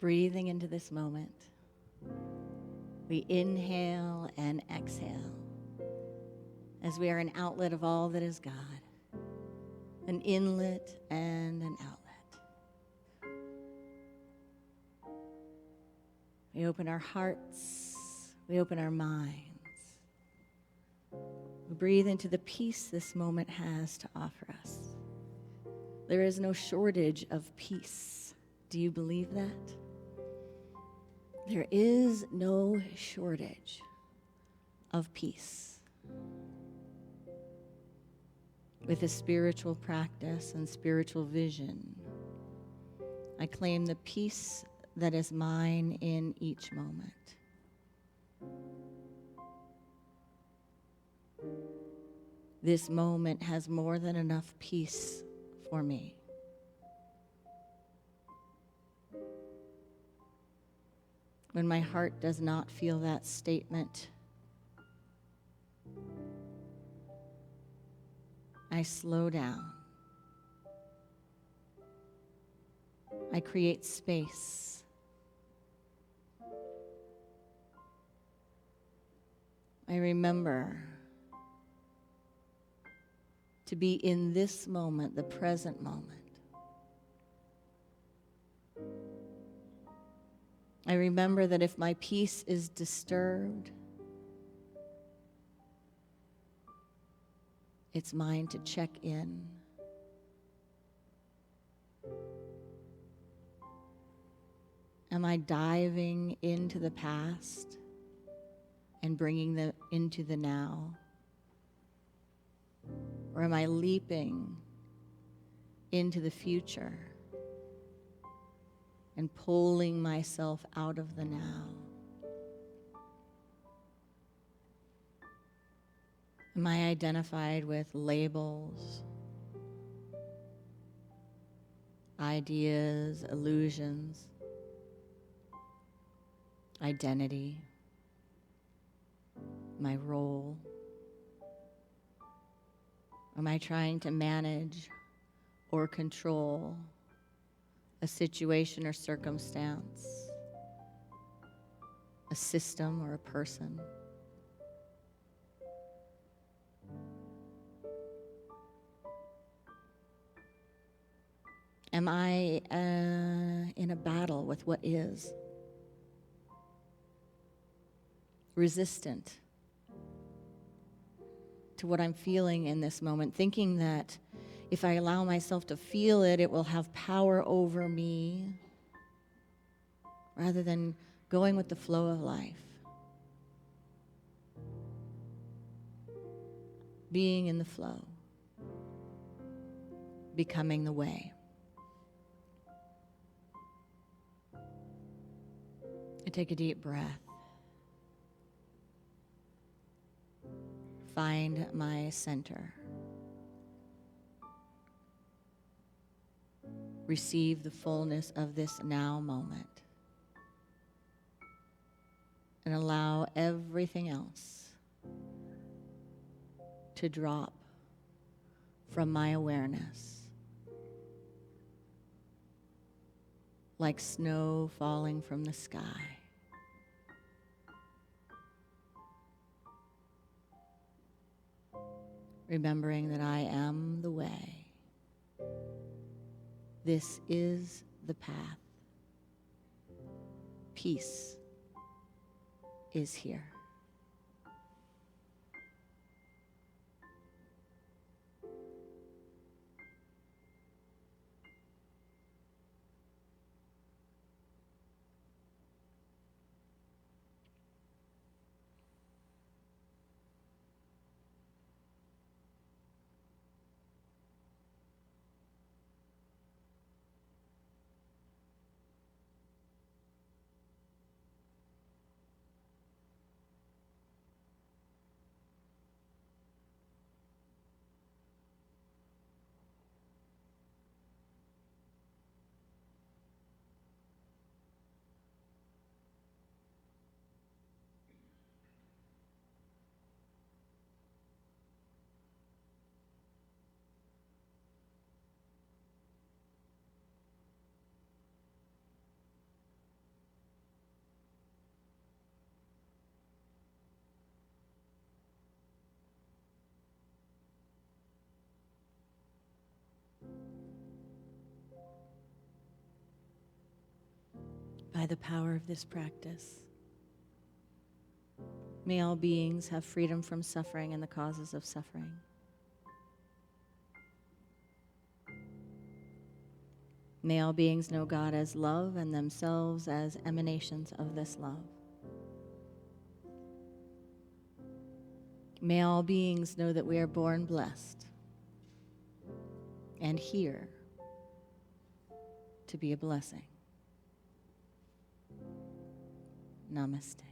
breathing into this moment. We inhale and exhale as we are an outlet of all that is God, an inlet and an outlet. We open our hearts, we open our minds. We breathe into the peace this moment has to offer us. There is no shortage of peace. Do you believe that? There is no shortage of peace. With a spiritual practice and spiritual vision, I claim the peace that is mine in each moment. This moment has more than enough peace for me. When my heart does not feel that statement, I slow down. I create space. I remember to be in this moment, the present moment. I remember that if my peace is disturbed, it's mine to check in. Am I diving into the past and bringing them into the now? Or am I leaping into the future and pulling myself out of the now? Am I identified with labels, ideas, illusions, identity, my role? Am I trying to manage or control a situation or circumstance, a system or a person? Am I in a battle with what is? Resistant to what I'm feeling in this moment, thinking that if I allow myself to feel it, it will have power over me, rather than going with the flow of life, being in the flow, becoming the way. I take a deep breath. Find my center. Receive the fullness of this now moment. And allow everything else to drop from my awareness, like snow falling from the sky. Remembering that I am the way. This is the path. Peace is here. by the power of this practice. May all beings have freedom from suffering and the causes of suffering. May all beings know God as love and themselves as emanations of this love. May all beings know that we are born blessed and here to be a blessing. Namaste.